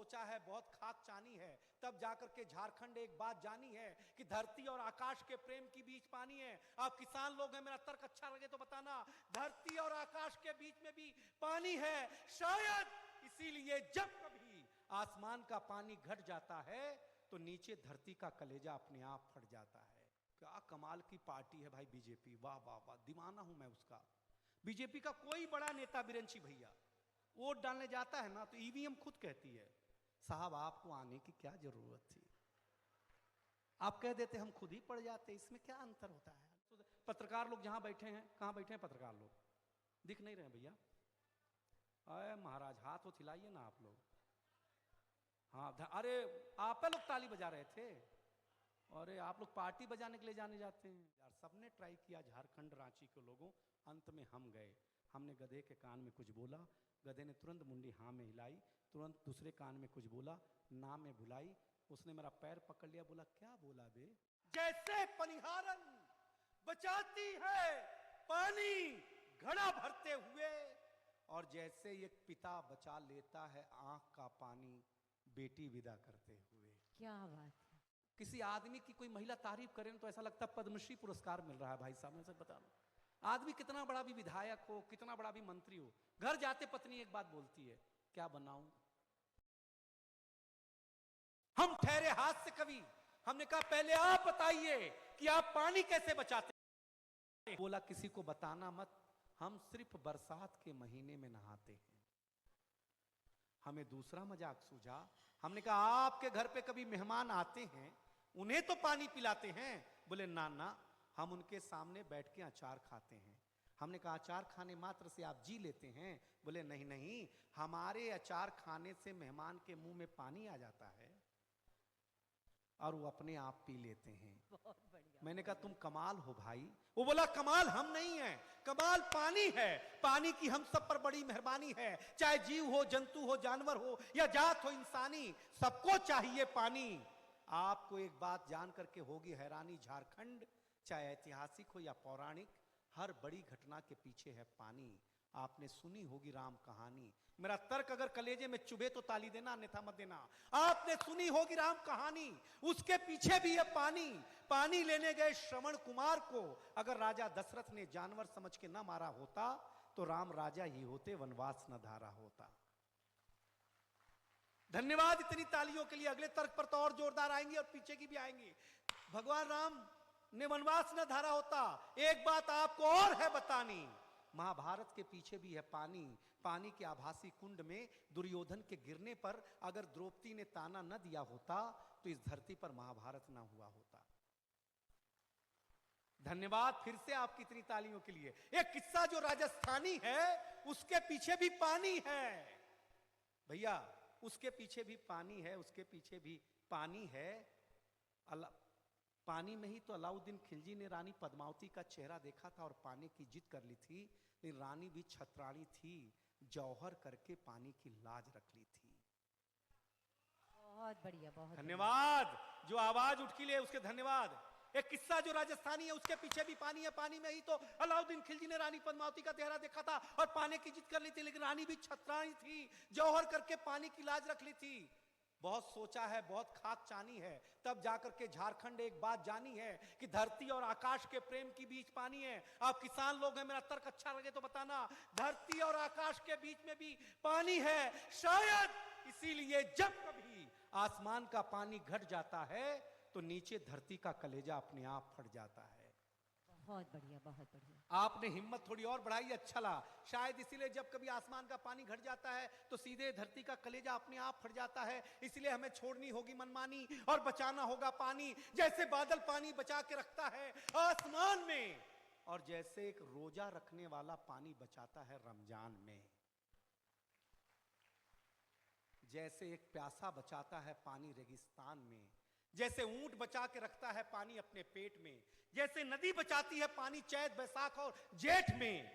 सोचा है, बहुत खाक चानी है, तब जाकर के झारखंड एक बात जानी है कि धरती और आकाश के प्रेम के बीच पानी है। आप किसान लोग हैं, मेरा तर्क अच्छा लगे तो बताना, धरती और आकाश के बीच में भी पानी है। शायद इसीलिए जब कभी आसमान का पानी घट जाता है तो नीचे धरती का कलेजा अपने आप फट जाता है। क्या कमाल की पार्टी है भाई बीजेपी, वाह वाह वाह, दीवाना हूं मैं उसका। बीजेपी का कोई बड़ा नेता बिरंची भैया वोट डालने जाता है ना तो ईवीएम खुद कहती है साहब आपको आने की क्या जरूरत थी, आप कह देते हम खुद ही पड़ जाते, इसमें क्या अंतर होता है। तो पत्रकार लोग जहां बैठे हैं, कहां बैठे हैं पत्रकार लोग, दिख नहीं रहे भैया? अरे महाराज हाथ हो हिलाइए ना आप लोग। हाँ अरे आप लोग ताली बजा रहे थे, अरे आप लोग पार्टी बजाने के लिए जाने जाते हैं यार। सबने ट्राई किया झारखंड रांची के लोगों, अंत में हम गए। हमने गधे के कान में कुछ बोला, गधे ने तुरंत मुंडी हाँ में हिलाई, तुरंत दूसरे कान में कुछ बोला, ना में भुलाई, उसने मेरा पैर पकड़ लिया, बोला क्या बोला बे। जैसे पनिहारन बचाती है पानी घड़ा भरते हुए, और जैसे एक पिता बचा लेता है आंख का पानी बेटी विदा करते हुए। क्या बात है। किसी आदमी की कोई महिला तारीफ करे तो ऐसा लगता है पद्मश्री पुरस्कार मिल रहा है भाई साहब। मैं सब बता रहा हूं, आदमी कितना बड़ा भी विधायक हो, कितना बड़ा भी मंत्री हो, घर जाते पत्नी एक बात बोलती है, क्या बनाऊं। हम ठहरे हाथ से कवि, हमने कहा पहले आप बताइए कि आप पानी कैसे बचाते हैं। बोला किसी को बताना मत, हम सिर्फ बरसात के महीने में नहाते हैं। हमें दूसरा मजाक सूझा, हमने कहा आपके घर पे कभी मेहमान आते हैं, उन्हें तो पानी पिलाते हैं। बोले ना ना, हम उनके सामने बैठ के अचार खाते हैं। हमने कहा अचार खाने मात्र से आप जी लेते हैं? बोले नहीं नहीं, हमारे अचार खाने से मेहमान के मुंह में पानी आ जाता है और वो अपने आप पी लेते हैं। बहुत बढ़िया। मैंने कहा तुम कमाल हो भाई। वो बोला कमाल हम नहीं है, कमाल पानी है, पानी की हम सब पर बड़ी मेहरबानी है। चाहे जीव हो, जंतु हो, जानवर हो या जात हो इंसानी, सबको चाहिए पानी। आपको एक बात जान करके होगी हैरानी, झारखंड चाहे ऐतिहासिक हो या पौराणिक, हर बड़ी घटना के पीछे है पानी। आपने सुनी होगी राम कहानी, मेरा तर्क अगर कलेजे में चुभे तो ताली देना, अन्यथा मत देना। आपने सुनी होगी राम कहानी, उसके पीछे भी है पानी। पानी लेने गए श्रवण कुमार को अगर राजा दशरथ ने जानवर समझ के ना मारा होता तो राम राजा ही होते, वनवास न धारा होता। धन्यवाद इतनी तालियों के लिए। अगले तर्क पर तो और जोरदार आएंगे और पीछे की भी आएंगी। भगवान राम ने वनवास न धारा होता। एक बात आपको और है बतानी, महाभारत के पीछे भी है पानी। पानी के आभासी कुंड में दुर्योधन के गिरने पर अगर द्रौपदी ने ताना न दिया होता तो इस धरती पर महाभारत ना हुआ होता। धन्यवाद फिर से आपकी इतनी तालियों के लिए। एक किस्सा जो राजस्थानी है उसके पीछे भी पानी है भैया, उसके पीछे भी पानी है, उसके पीछे भी पानी है। पानी में ही तो अलाउद्दीन खिलजी ने रानी पद्मावती का चेहरा देखा था और पाने की जिद कर ली थी, लेकिन रानी भी छतरानी थी, जौहर करके पानी की लाज रख ली थी। बहुत बढ़िया, बहुत धन्यवाद। जो आवाज उठ के लिए उसके धन्यवाद। एक किस्सा जो राजस्थानी है उसके पीछे भी पानी है। पानी में ही तो अलाउद्दीन खिलजी ने रानी पद्मावती का चेहरा देखा था और पाने की जिद कर ली थी, लेकिन रानी भी छतरानी थी, जौहर करके पानी की लाज रख ली थी। बहुत सोचा है, बहुत खाक चानी है, तब जाकर के झारखंड एक बात जानी है कि धरती और आकाश के प्रेम के बीच पानी है। आप किसान लोग हैं, मेरा तर्क अच्छा लगे तो बताना, धरती और आकाश के बीच में भी पानी है। शायद इसीलिए जब कभी आसमान का पानी घट जाता है तो नीचे धरती का कलेजा अपने आप फट जाता है। बहुत बढ़िया, बहुत बढ़िया। आपने हिम्मत थोड़ी और बढ़ाई, अच्छा लगा। शायद इसीलिए जब कभी आसमान का पानी घट जाता है तो सीधे धरती का कलेजा अपने आप फट जाता है। इसलिए हमें छोड़नी होगी मनमानी और बचाना होगा पानी। जैसे बादल पानी बचा के रखता है आसमान में, और जैसे एक रोजा रखने वाला पानी बचाता है रमजान में, जैसे एक प्यासा बचाता है पानी रेगिस्तान में, जैसे ऊंट बचा के रखता है पानी अपने पेट में, जैसे नदी बचाती है पानी चैत बैसाख और जेठ में,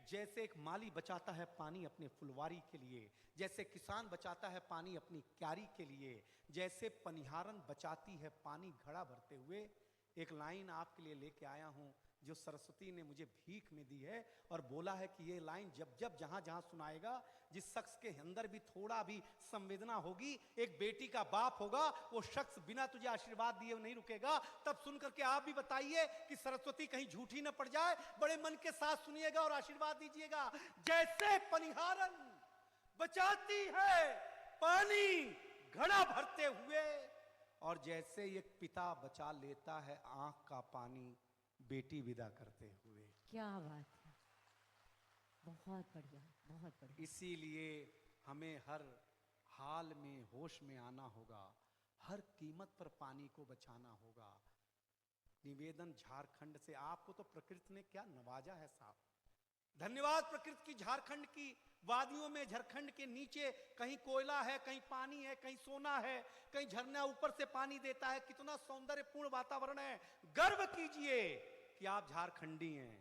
जैसे एक माली बचाता है पानी अपने फुलवारी के लिए, जैसे किसान बचाता है पानी अपनी क्यारी के लिए, जैसे पनिहारन बचाती है पानी घड़ा भरते हुए। एक लाइन आपके लिए लेके आया हूं जो सरस्वती ने मुझे भीख में दी है और बोला है कि ये लाइन जब जब जहां जहां सुनाएगा जिस शख्स के अंदर भी थोड़ा भी संवेदना होगी, एक बेटी का बाप होगा, वो शख्स बिना तुझे आशीर्वाद दिए नहीं रुकेगा। तब सुनकर के आप भी बताइए कि सरस्वती कहीं झूठी न पड़ जाए। बड़े मन के साथ सुनिएगा और आशीर्वाद दीजिएगा। जैसे पनिहारन बचाती है पानी घड़ा भरते हुए, और जैसे एक पिता बचा लेता है आंख का पानी बेटी विदा करते हुए। क्या बात है, बहुत बढ़िया, बहुत बढ़िया। इसीलिए हमें हर हाल में होश में आना होगा, हर कीमत पर पानी को बचाना होगा। निवेदन झारखंड से, आपको तो प्रकृति ने क्या नवाजा है साहब। धन्यवाद प्रकृति की, झारखंड की वादियों में, झारखंड के नीचे कहीं कोयला है, कहीं पानी है, कहीं सोना है, कहीं झरना ऊपर से पानी देता है। कितना सौंदर्यपूर्ण वातावरण है। गर्व कीजिए कि आप झारखंडी हैं,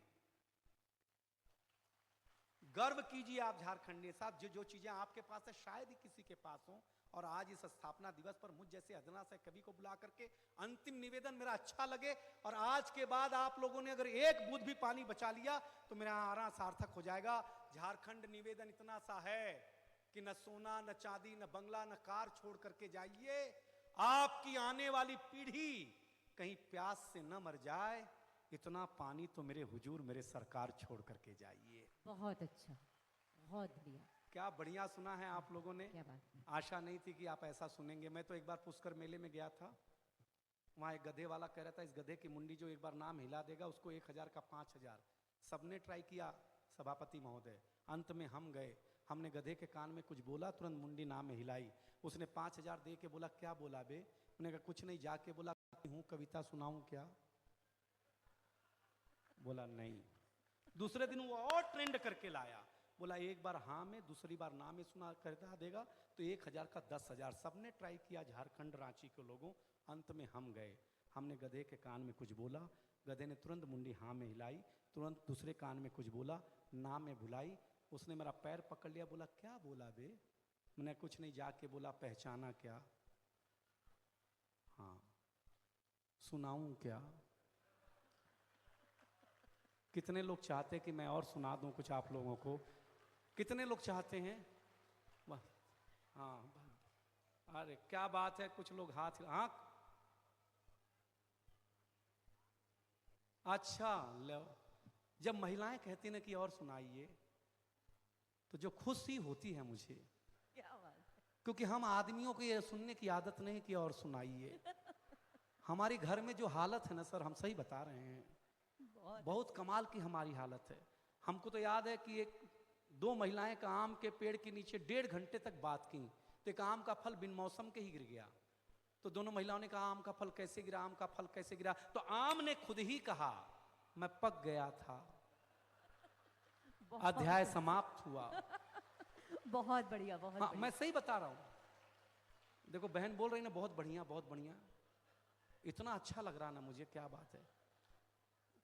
गर्व कीजिए आप झारखंडी। साहब जो चीजें आपके पास है शायद ही किसी के पास हो। और आज इस स्थापना दिवस पर मुझ जैसे अदना से कवि को बुला करके अंतिम निवेदन मेरा अच्छा लगे, और आज के बाद आप लोगों ने अगर एक बूंद भी पानी बचा लिया तो मेरा आरा सार्थक हो जाएगा। झारखंड निवेदन इतना सा है कि न सोना, न चांदी, न बंगला, न कार छोड़ करके जाइए। आपकी आने वाली पीढ़ी कहीं प्यास से न मर जाए, इतना पानी तो मेरे हुजूर, मेरे सरकार छोड़ करके जाइए। बहुत अच्छा, बहुत बढ़िया। क्या बढ़िया सुना है आप लोगों ने। क्या बात है। आशा नहीं थी कि आप ऐसा सुनेंगे। मैं तो एक बार पुष्कर मेले में गया था, वहाँ एक गधे वाला कह रहा था इस गधे की मुंडी जो एक बार नाम हिला देगा उसको 1000 का 5000। सबने ट्राई किया सभापति महोदय, अंत में हम गए, हमने गधे के कान में कुछ बोला, तुरंत मुंडी नाम में हिलाई। उसने 5000 दे के बोला क्या बोला बे। मैंने कहा कुछ नहीं, जाके बोला हूँ कविता सुनाऊं क्या। बोला नहीं। दूसरे दिन वो और ट्रेंड करके लाया, बोला एक बार हाँ में, दूसरी बार ना में सुना करता देगा तो 1000 का 10000। सबने ट्राई किया झारखंड रांची के लोगों। अंत में हम गए, हमने गधे के कान में कुछ बोला, गधे ने तुरंत मुंडी हाँ में हिलाई, तुरंत दूसरे कान में कुछ बोला, ना में भुलाई। उसने मेरा पैर पकड़ लिया, बोला क्या बोला बे। मैंने कुछ नहीं, जाके बोला पहचाना क्या। हाँ सुनाऊं क्या। कितने लोग चाहते कि मैं और सुना दूं कुछ आप लोगों को। कितने लोग चाहते हैं। वाह हाँ, अरे क्या बात है। कुछ लोग हाथ अच्छा लो। जब महिलाएं कहती ना कि और सुनाइए तो जो खुशी होती है मुझे, क्या बात है। क्योंकि हम आदमियों को ये सुनने की आदत नहीं कि और सुनाइए। हमारी घर में जो हालत है ना सर, हम सही बता रहे हैं, बहुत कमाल की हमारी हालत है। हमको तो याद है कि एक दो महिलाएं का आम के पेड़ के नीचे 1.5 घंटे तक बात की, तो एक आम का फल बिन मौसम के ही गिर गया। तो दोनों महिलाओं ने कहा आम का फल कैसे गिरा, आम का फल कैसे गिरा। तो आम ने खुद ही कहा मैं पक गया था। अध्याय समाप्त हुआ। बहुत बढ़िया, बहुत हाँ, बढ़िया। मैं सही बता रहा हूं। देखो बहन बोल रही ना बहुत बढ़िया, बहुत बढ़िया। इतना अच्छा लग रहा ना मुझे, क्या बात है।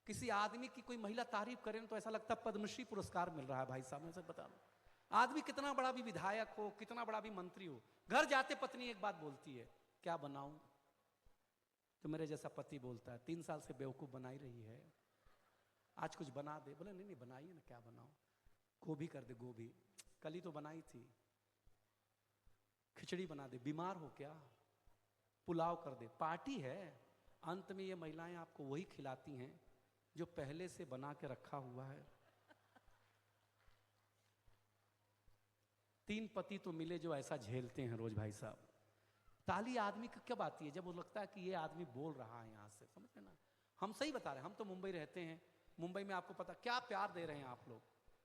किसी आदमी की कोई महिला तारीफ करे तो ऐसा लगता है पद्मश्री पुरस्कार मिल रहा है भाई साहब। मैं सच बता रहा हूं। आदमी कितना बड़ा भी विधायक हो, कितना बड़ा भी मंत्री हो, घर जाते पत्नी एक बात बोलती है क्या बनाऊं, तो मेरे जैसा पति बोलता है 3 साल से बेवकूफ बनाई रही है, आज कुछ बना दे। बोले नहीं नहीं बनाइए ना, क्या बनाऊं। गोभी कर दे, गोभी कल ही तो बनाई थी। खिचड़ी बना दे, बीमार हो क्या। पुलाव कर दे, पार्टी है। अंत में ये महिलाएं आपको वही खिलाती हैं जो पहले से बना के रखा हुआ है। 3 पति तो मिले जो ऐसा झेलते हैं रोज भाई साहब। ताली आदमी की कब आती है, जब वो लगता है कि ये आदमी बोल रहा है यहां से, समझ ना। हम सही बता रहे हैं, हम तो मुंबई रहते हैं। मुंबई में आपको पता क्या प्यार दे रहे हैं आप लोग,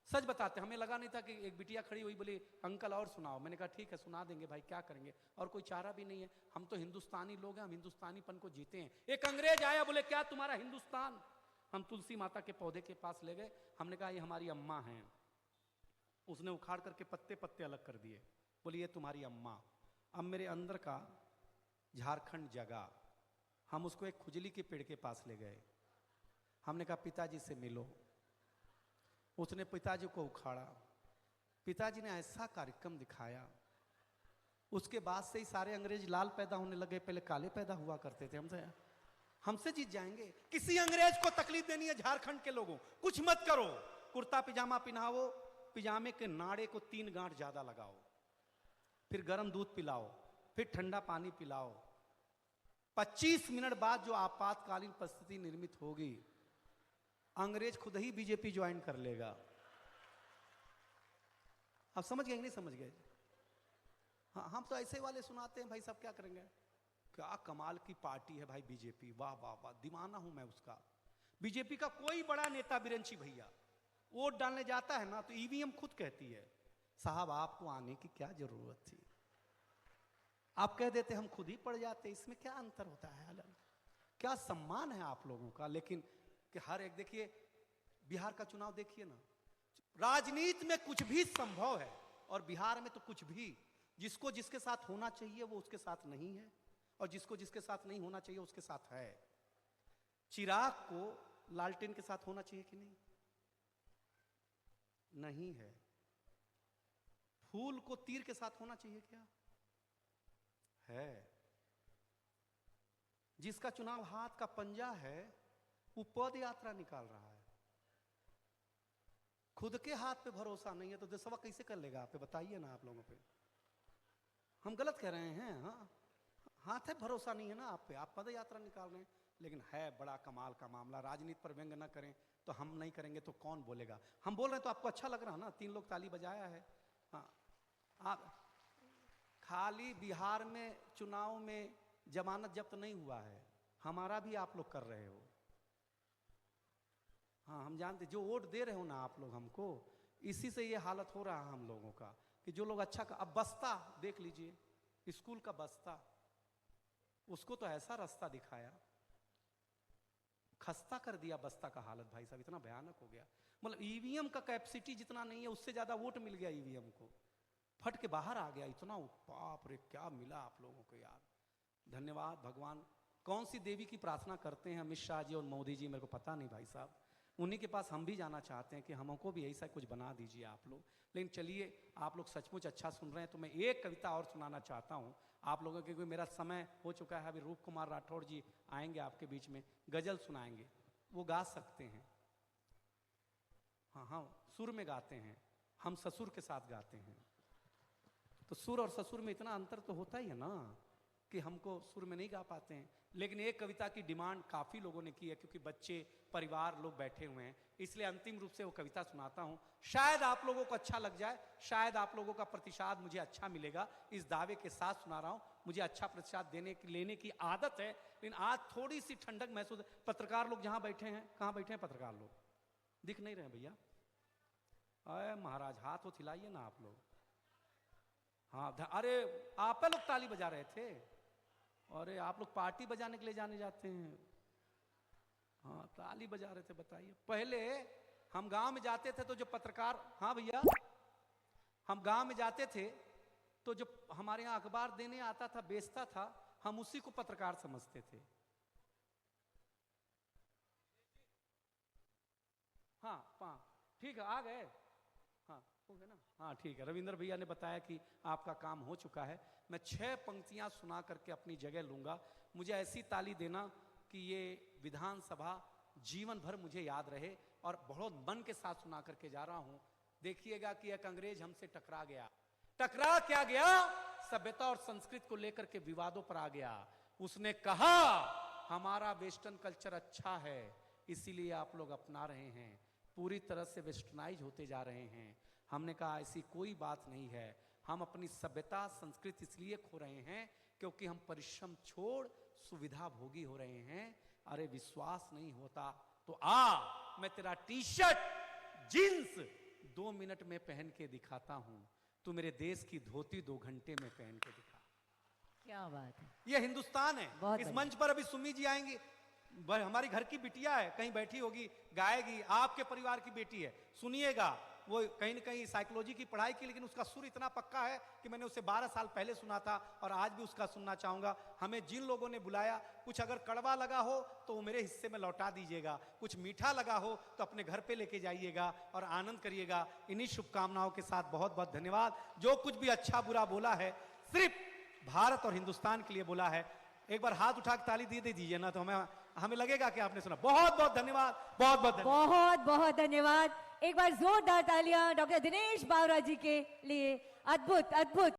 सच बताते हैं। हमें लगा नहीं था कि एक बिटिया खड़ी हुई बोली अंकल और सुनाओ। मैंने कहा ठीक है सुना देंगे भाई, क्या करेंगे, और कोई चारा भी नहीं है। हम तो हिंदुस्तानी लोग हैं, हम हिंदुस्तानीपन को जीते हैं। एक अंग्रेज आया, बोले क्या तुम्हारा हिंदुस्तान। हम तुलसी माता के पौधे के पास ले गए, हमने कहा ये हमारी अम्मा हैं। उसने उखाड़ करके पत्ते पत्ते अलग कर दिए, बोली ये तुम्हारी अम्मा। अब मेरे अंदर का झारखंड जगा। हम उसको एक खुजली के पेड़ के पास ले गए, हमने कहा पिताजी से मिलो। उसने पिताजी को उखाड़ा, पिताजी ने ऐसा कार्यक्रम दिखाया, उसके बाद से ही सारे अंग्रेज लाल पैदा होने लगे, पहले काले पैदा हुआ करते थे। हमसे जीत जाएंगे। किसी अंग्रेज को तकलीफ देनी है झारखंड के लोगों, कुछ मत करो। कुर्ता पिजामा पहनाओ, पिजामे के नाड़े को 3 गांठ ज्यादा लगाओ, फिर गर्म दूध पिलाओ, फिर ठंडा पानी पिलाओ। 25 मिनट बाद जो आपातकालीन परिस्थिति निर्मित होगी, अंग्रेज खुद ही बीजेपी ज्वाइन कर लेगा। आप समझ गए कि नहीं समझ गए? हाँ, हम तो ऐसे वाले सुनाते हैं भाई, सब क्या करेंगे, क्या कमाल की पार्टी है भाई बीजेपी, वाह वाह वाह, दीवाना हूं मैं उसका। बीजेपी का कोई बड़ा नेता बिरंची भैया वोट डालने जाता है ना, तो ईवीएम खुद कहती है साहब आपको आने की क्या जरूरत थी, आप कह देते हम खुद ही पड़ जाते, इसमें क्या अंतर होता है? अलग क्या सम्मान है आप लोगों का। लेकिन कि हर एक, देखिए बिहार का चुनाव देखिए ना, राजनीति में कुछ भी संभव है, और बिहार में तो कुछ भी, जिसको जिसके साथ होना चाहिए वो उसके साथ नहीं है, और जिसको जिसके साथ नहीं होना चाहिए उसके साथ है। चिराग को लालटेन के साथ होना चाहिए कि नहीं? नहीं है। फूल को तीर के साथ होना चाहिए क्या? है। जिसका चुनाव हाथ का पंजा है वो पद यात्रा निकाल रहा है। खुद के हाथ पे भरोसा नहीं है तो देशवा कैसे कर लेगा? आप बताइए ना, आप लोगों पे हम गलत कह रहे हैं? हाँ, हाथ है, भरोसा नहीं है ना आप पे, आप पद यात्रा निकाल रहे हैं। लेकिन है बड़ा कमाल का मामला। राजनीति पर व्यंग ना करें तो हम नहीं करेंगे तो कौन बोलेगा? हम बोल रहे हैं तो आपको अच्छा लग रहा है ना, 3 लोग ताली बजाया है। हाँ, आप खाली बिहार में चुनाव में जमानत जब्त नहीं हुआ है, हमारा भी आप लोग कर रहे हो। हाँ, हम जानते, जो वोट दे रहे हो ना आप लोग हमको, इसी से ये हालत हो रहा है हम लोगों का कि जो लोग अच्छा अब बस्ता देख लीजिए, स्कूल का बस्ता, उसको तो ऐसा रास्ता दिखाया, खस्ता कर दिया बस्ता का हालत भाई साहब, इतना भयानक हो गया। मतलब ईवीएम का कैपेसिटी जितना नहीं है उससे ज्यादा वोट मिल गया ईवीएम को, फट के बाहर आ गया। इतना बाप रे, क्या मिला आप लोगों को यार, धन्यवाद भगवान। कौन सी देवी की प्रार्थना करते हैं अमित शाह जी और मोदी जी, मेरे को पता नहीं भाई साहब, उन्हीं के पास हम भी जाना चाहते हैं कि हमको भी ऐसा कुछ बना दीजिए आप लोग। लेकिन चलिए, आप लोग सचमुच अच्छा सुन रहे हैं तो मैं एक कविता और सुनाना चाहता हूँ आप लोगों के, क्योंकि मेरा समय हो चुका है। अभी रूप कुमार राठौड़ जी आएंगे आपके बीच में, गजल सुनाएंगे, वो गा सकते हैं। हाँ हाँ, सुर में गाते हैं, हम ससुर के साथ गाते हैं, तो सुर और ससुर में इतना अंतर तो होता ही है ना कि हमको सुर में नहीं गा पाते हैं। लेकिन एक कविता की डिमांड काफी लोगों ने की है, क्योंकि बच्चे परिवार लोग बैठे हुए हैं, इसलिए अंतिम रूप से वो कविता सुनाता हूं। शायद आप लोगों को अच्छा लग जाए, शायद आप लोगों का प्रतिसाद मुझे अच्छा मिलेगा, इस दावे के साथ सुना रहा हूं। मुझे अच्छा प्रतिसाद लेने की आदत है, लेकिन आज थोड़ी सी ठंडक महसूस। पत्रकार लोग जहां बैठे हैं, कहां बैठे हैं पत्रकार लोग? दिख नहीं रहे भैया? अरे महाराज, हाथ हो हिलाइए ना आप लोग। हाँ, अरे आप लोग ताली बजा रहे थे, अरे आप लोग पार्टी बजाने के लिए जाने जाते हैं। हाँ, ताली बजा रहे थे, बताइए। पहले हम गांव में जाते थे तो जो पत्रकार, हाँ भैया, हम गांव में जाते थे तो जो हमारे यहाँ अखबार देने आता था, बेचता था, हम उसी को पत्रकार समझते थे। हाँ ठीक है, आ गए? हाँ हो गया ना? हाँ ठीक है। रविंद्र भैया ने बताया कि आपका काम हो चुका है। मैं 6 पंक्तियां सुना करके अपनी जगह लूंगा। मुझे ऐसी ताली देना कि ये विधानसभा जीवन भर मुझे याद रहे, और बहुत मन के साथ सुना करके जा रहा हूं। देखिएगा कि एक अंग्रेज हमसे टकरा गया। टकरा क्या गया? सभ्यता और संस्कृति को लेकर के विवादों पर आ गया। उसने कहा हमारा वेस्टर्न कल्चर अच्छा है, इसीलिए आप लोग अपना रहे हैं, पूरी तरह से वेस्टर्नाइज होते जा रहे हैं। हमने कहा ऐसी कोई बात नहीं है, हम अपनी सभ्यता संस्कृति इसलिए खो रहे हैं क्योंकि हम परिश्रम छोड़ सुविधा भोगी हो रहे हैं। अरे विश्वास नहीं होता तो आ, मैं तेरा टी शर्ट जींस 2 मिनट में पहन के दिखाता हूं, तू मेरे देश की धोती 2 घंटे में पहन के दिखा। क्या बात है, ये हिंदुस्तान है। इस मंच पर अभी सुमी जी आएंगी, हमारी घर की बिटिया है, कहीं बैठी होगी, गाएगी, आपके परिवार की बेटी है, सुनिएगा। वो कहीं न कहीं साइकोलॉजी की पढ़ाई की, लेकिन उसका सुर इतना पक्का है कि मैंने उसे 12 साल पहले सुना था और आज भी उसका सुनना चाहूंगा। हमें जिन लोगों ने बुलाया, कुछ अगर कड़वा लगा हो तो वो मेरे हिस्से में लौटा दीजिएगा, कुछ मीठा लगा हो तो अपने घर पे लेके जाइएगा और आनंद करिएगा। इन्हीं शुभकामनाओं के साथ बहुत बहुत धन्यवाद। जो कुछ भी अच्छा बुरा बोला है सिर्फ भारत और हिंदुस्तान के लिए बोला है। एक बार हाथ उठा के ताली दे दीजिए ना, तो हमें हमें लगेगा कि आपने सुना। बहुत बहुत धन्यवाद, बहुत बहुत धन्यवाद। बहुत बहुत धन्यवाद। एक बार जोरदार तालियां डॉक्टर दिनेश बावरा जी के लिए। अद्भुत अद्भुत।